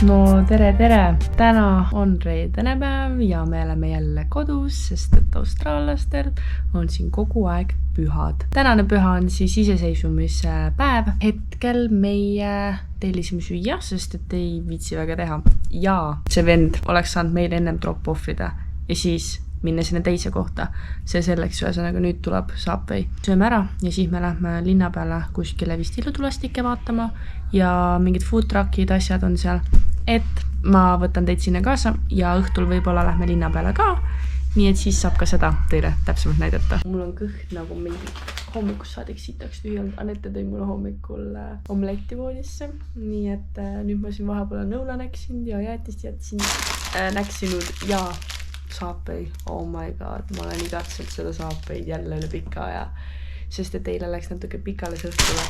No tere! Täna on reedene päev ja me oleme jälle kodus, sest et austraallastel on siin kogu aeg pühad. Tänane püha on siis iseseisvumise päev. Hetkel meie tellisime süüa, sest et ei viitsi väga teha. Ja see vend oleks saanud meil ennem drop-offida ja siis minna sinna teise kohta. See selleks ühesõnaga nüüd tuleb Subway. Sööme ära ja siis me lähme linna peale kuskile vist illutulastikke vaatama ja mingid food truckid, asjad on seal. Et ma võtan teid sinna kaasa ja õhtul võib-olla lähme linna peale ka. Nii et siis saab ka seda teile täpsemalt näidata. Mul on kõht nagu mingi hommikust saadik sitaks tühjalt. Anette tõi mulle hommikul omletti voodisse. Nii et nüüd ma siin vahepeal nõula näksinud ja jäätist jätsin näksinud ja Subway, oh my god, ma olen igatselt seda Subway'd jälle üle pika aja, sest et eile läks natuke pikale sõhtule.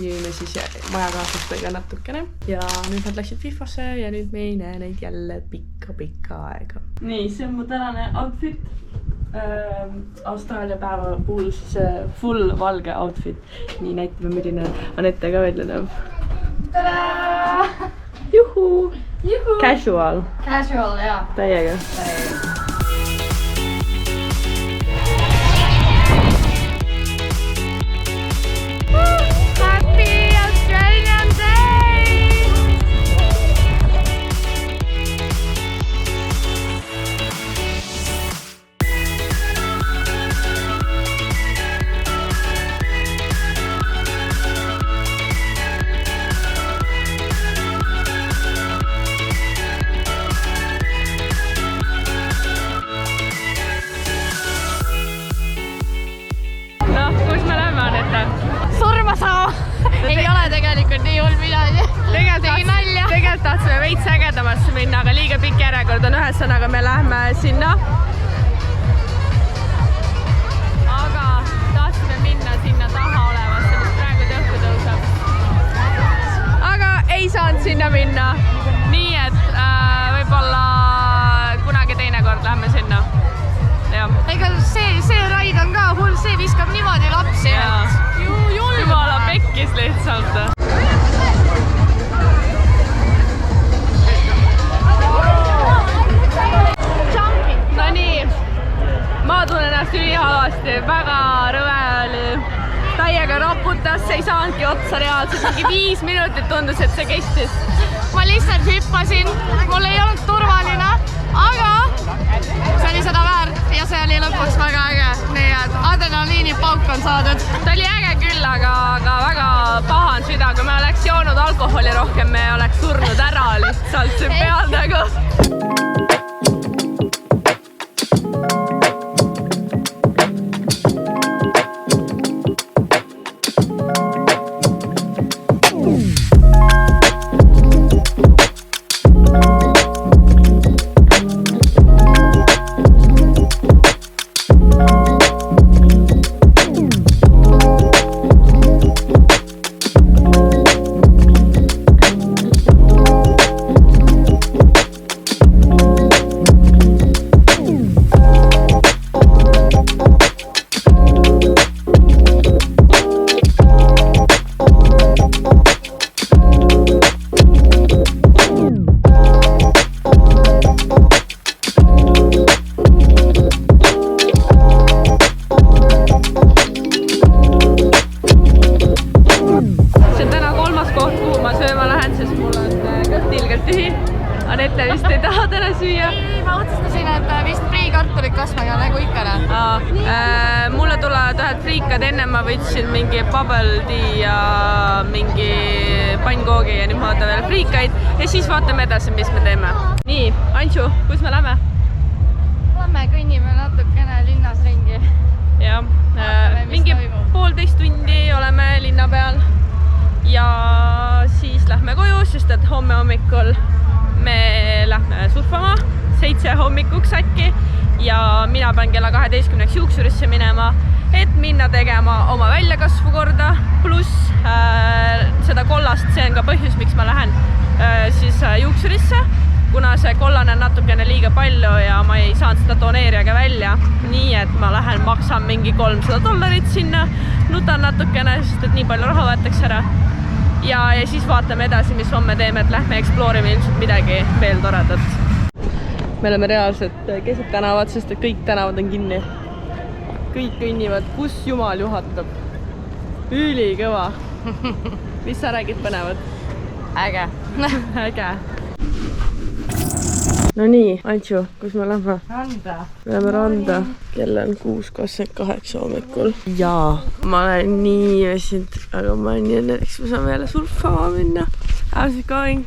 Jõime siis majakaaslastega natukene ja nüüd nad läksid FIFAsse ja nüüd me ei näe neid jälle pikka aega. Nii, see on mu tänane outfit. Austraalia päeva puhul siis full valge outfit. Nii näitame, milline Anette ka välja näeb. Tada! Juhu! Casual. Casual, jaa. Täiega. Happy Australian Day! Surma saama! Ei ole tegelikult nii hull midagi. Tegelikult tahtsime veits ägedamasse minna, aga liiga pikk järjekord on ühesõnaga me lähme sinna. Aga tahtsime minna sinna taha olevasse, mis praegu õhku tõuseb. Aga ei saanud sinna minna. Nii et võib-olla kunagi teinekord lähme sinna. Ega see raid on ka hull, see viskab niimoodi lapsi. Jumala pekkis lihtsalt. No nii, ma tunnen ennast ülihalvasti, väga rõve oli. Täiega raputas, see ei saanudki otsa reaalselt. Mingi 5 minutit tundus, et see kestis. Ma lihtsalt hüppasin, mul ei olnud turvaline, aga see oli seda väärt ja see oli lõpuks väga äge. Nii et adrenaliini pauk on saadud. Ta oli äge küll, aga väga paha on süda. Kui me oleks joonud alkoholi rohkem, me oleks surnud ära lihtsalt. See peal nagu. Anette vist ei taha täna süüa. Ei, ma otsustasin, et vist friikartulit kasvaga nagu ikkana. Mulle tulevad ühed friikad, enne ma võtsin mingi bubble tea ja mingi pannkoogi ja nüüd ma vaatan veel friikaid ja siis vaatame edasi, mis me teeme. Nii, Antsu, kus me lähme? Lähme kõnnime natukene linnas ringi. Ja, mingi 1,5 tundi oleme linna peal ja siis lähme koju, sest et homme hommikul me lähme surfama 7 hommikuks äkki ja mina pean kella 12 juuksurisse minema, et minna tegema oma väljakasvu korda, pluss seda kollast, see on ka põhjus, miks ma lähen siis juuksurisse, kuna see kollane on natukene liiga palju ja ma ei saanud seda toneerijaga välja, nii et ma lähen maksan mingi $300 sinna, nutan natukene, sest et nii palju raha võetakse ära ja siis vaatame edasi, mis homme teeme, et lähme exploorime ilmselt midagi veel toredat. Me oleme reaalselt keset tänavat, sest et kõik tänavad on kinni. Kõik kõnnivad, kus jumal juhatab. Ülikõva. Mis sa räägid põnevad? Äge. Äge. No nii, Antsu, kus me lähme? Randa. Me läheme randa. Kell on 6:28 hommikul. Jaa, ma olen nii väsinud, aga ma olen nii õnneks, me saame jälle surfama minna. How's it going?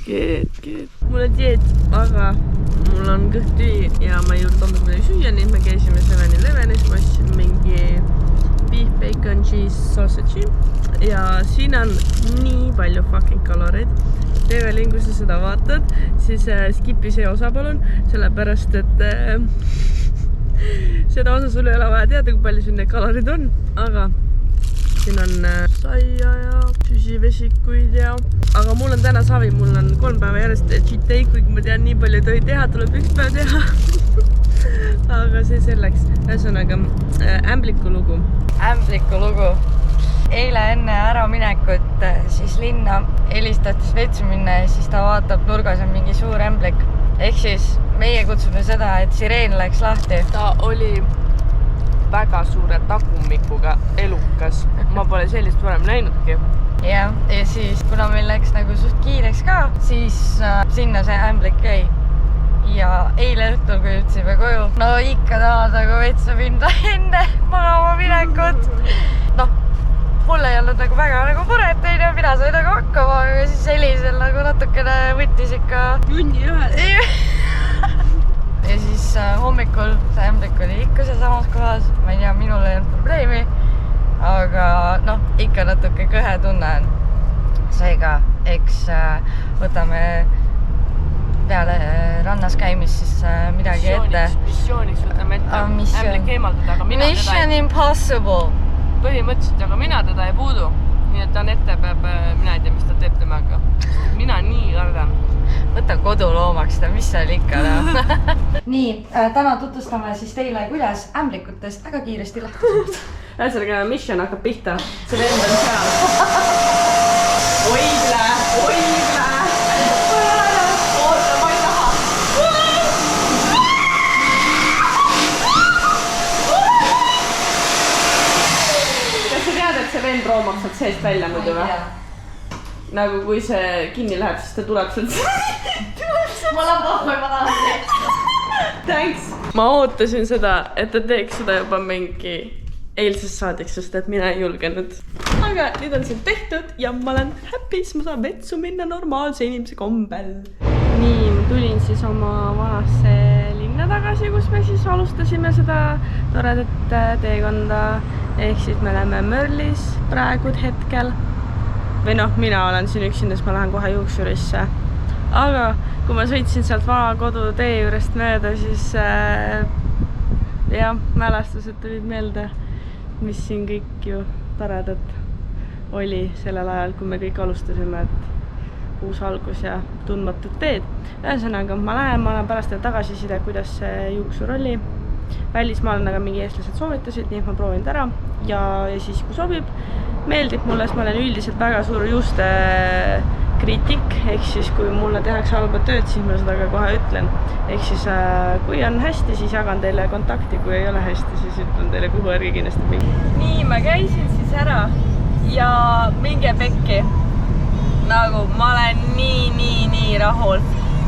Good. Mul on dieet, aga mul on kõht tühi ja ma ei jõudnud hommikul midagi süüa, nii me käisime 7-Elevenis, ma ostsin mingi beef, bacon, cheese, sausage'i ja siin on nii palju fucking kaloreid. Evelin, kui sa seda vaatad, siis skipi see osa palun, sellepärast et seda osa sul ei ole vaja teada, kui palju siin need kalorid on, aga siin on saia ja süsivesikuid ja... Aga mul on täna savi, mul on 3 päeva järjest cheat day, kuigi ma tean nii palju tohi teha, tuleb 1 päev teha. Aga see selleks. Ühesõnaga, ämbliku lugu. Ämbliku lugu. Eile enne äraminekut siis linna helistatis vetsu minna ja siis ta vaatab nurgas on mingi suur ämblik. Ehk siis meie kutsume seda, et sireen läks lahti. Ta oli väga suure tagumikuga elukas. Ma pole sellist varem näinudki. Ja siis kuna meil läks nagu suht kiireks ka, siis sinna see ämblik jäi. Ja eile õhtul, kui jõudsime koju, no ikka tahad nagu vetsu minna enne magama minekut. Noh, mul ei olnud nagu väga nagu muret, mina sain nagu hakkama, aga siis Elisel nagu natukene võttis ikka junni ühe. Ja siis hommikul see ämblik oli ikka seal samas kohas, ma ei tea, minul ei olnud probleemi, aga noh, ikka natuke kõhe tunne on. Seega, eks võtame peale rannas käimist siis midagi ette. Missiooniks võtame ette ämblik eemaldada, aga mina Mission Impossible. Põhimõtteliselt, aga mina teda ei puudu. Nii et ta on ette, mina ei tea, mis ta teeb temaga. Mina nii kardan. Võta koduloomaks ta, mis seal ikka Nii, täna tutvustame siis teile, kuidas ämblikutest väga kiiresti lahti saada. Ühesõnaga, mission hakkab pihta. See vend on seal. Oible! Oota, ma ei taha. Kas sa tead, et see vend roomab sealt seest välja muidu või? Nagu kui see kinni läheb, siis ta tuleb sealt. Mul on pohve, ma tahan teed. Thanks! Ma ootasin seda, et ta teeks seda juba mingi eilsest saadiks, sest et mina ei julgenud. Aga nüüd on see tehtud ja ma olen happy, siis ma saan vetsu minna normaalse inimese kombel. Nii, ma tulin siis oma vanasse linna tagasi, kus me siis alustasime seda toredat teekonda. Ehk siis me oleme Mörlis praegu hetkel. Või noh, mina olen siin üksinda, siis ma lähen kohe juuksurisse. Aga kui ma sõitsin sealt vana kodu tee juurest mööda, siis jah, mälestused tulid meelde, mis siin kõik ju toredat oli sellel ajal, kui me kõik alustasime, et uus algus ja tundmatud teed. Ühesõnaga, ma olen pärast tagasiside, kuidas see juuksur oli. Välismaal aga mingi eestlased soovitasid, nii et ma proovin ära ja siis kui sobib, meeldib mulle, sest ma olen üldiselt väga suur juuste kriitik, ehk siis kui mulle tehakse halba tööd, siis ma seda ka kohe ütlen. Ehk siis kui on hästi, siis jagan teile kontakti, kui ei ole hästi, siis ütlen teile, kuhu ärge kindlasti mingi. Nii, ma käisin siis ära ja minge pekki. Nagu ma olen nii rahul.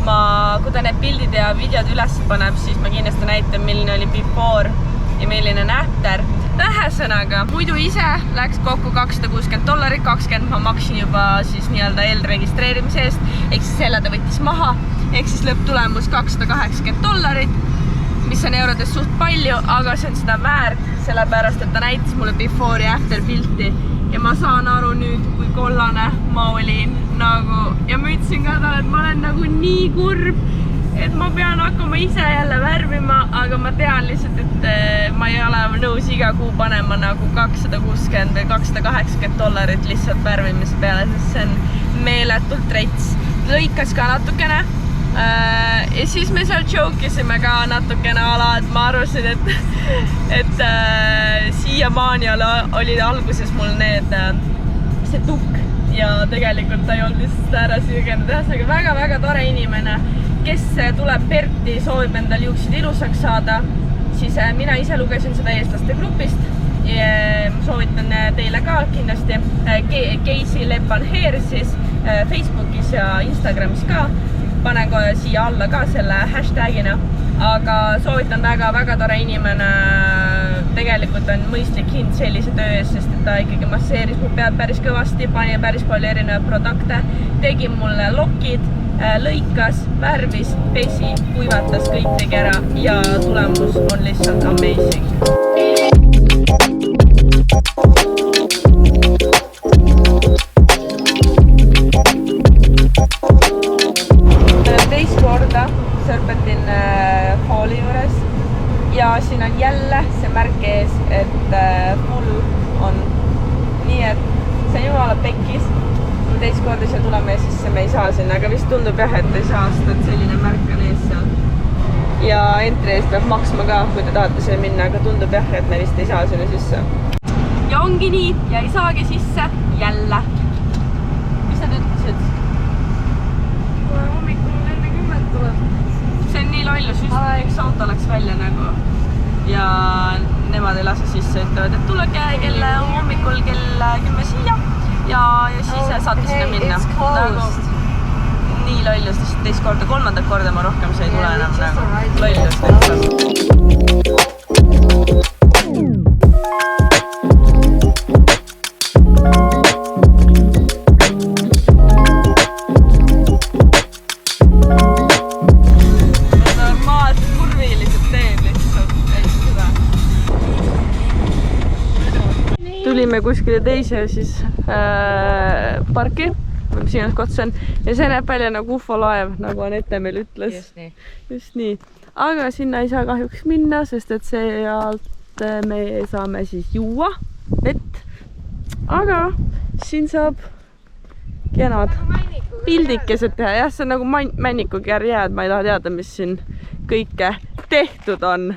Kui ta need pildid ja videod üles paneb, siis ma kindlasti näitan, milline oli before ja milline on after. Ühesõnaga, muidu ise läks kokku $260, 20 ma maksin juba siis nii-öelda eelregistreerimise eest, ehk siis selle ta võttis maha, ehk siis lõpptulemus $280, mis on eurodes suht palju, aga see on seda väärt, sellepärast et ta näitas mulle before ja after pilti ja ma saan aru nüüd, kui kollane ma olin nagu ja ma ütlesin ka talle, et ma olen nagu nii kurb, et ma pean hakkama ise jälle värvima, aga ma tean lihtsalt, et ma ei ole nõus iga kuu panema nagu $260 või $280 lihtsalt värvimise peale, sest see on meeletult rets. Lõikas ka natukene ja siis me seal jokeisime ka natukene ala, et ma arvasin, et siiamaani olid alguses mul see tukk ja tegelikult ta ei olnud lihtsalt ära süügenud. Ühesõnaga väga-väga tore inimene, kes tuleb Perti, soovib endal juuksid ilusaks saada, siis mina ise lugesin seda eestlaste grupist. Soovitan teile ka kindlasti Casey Lepan Hair siis Facebookis ja Instagramis ka. Panen kohe siia alla ka selle hashtagina, aga soovitan väga tore inimene. Tegelikult on mõistlik hind sellise töö ees, sest ta ikkagi masseeris mu pead päris kõvasti, pani päris palju erinevaid produkte, tegi mulle lokid, lõikas, värvis, pesi, kuivatas, kõik tegi ära ja tulemus on lihtsalt amazing. Teist korda Serpentin Falli juures ja siin on jälle see märk ees, et full on. Nii et see on jumala pekkis. Kui teist korda siia tuleme, siis me ei saa sinna, aga vist tundub jah, et ei saa, sest et selline märk on ees seal. Ja entry eest peab maksma ka, kui te tahate siia minna, aga tundub jah, et me vist ei saa sinna sisse. Ja ongi nii ja ei saagi sisse jälle. Mis nad ütlesid? Hommikul enne 10 tuleb. See on nii lollus, just üks auto läks välja nagu ja nemad ei lase sisse, ütlevad, et tulge hommikul kell 10 siia ja siis saate sinna minna. Nagu, nii lollus, teist korda, kolmandat korda ma rohkem see ei tule enam nagu lollus. Tulime kuskile teise siis parki, siin on kots on ja see näeb välja nagu UFO laev, nagu Anette meil ütles. Just nii. Aga sinna ei saa kahjuks minna, sest et sealt me saame siis juua vett. Aga siin saab kenad pildikesed teha. Jah, see on nagu Männiku karjääd, ma ei taha teada, mis siin kõike tehtud on.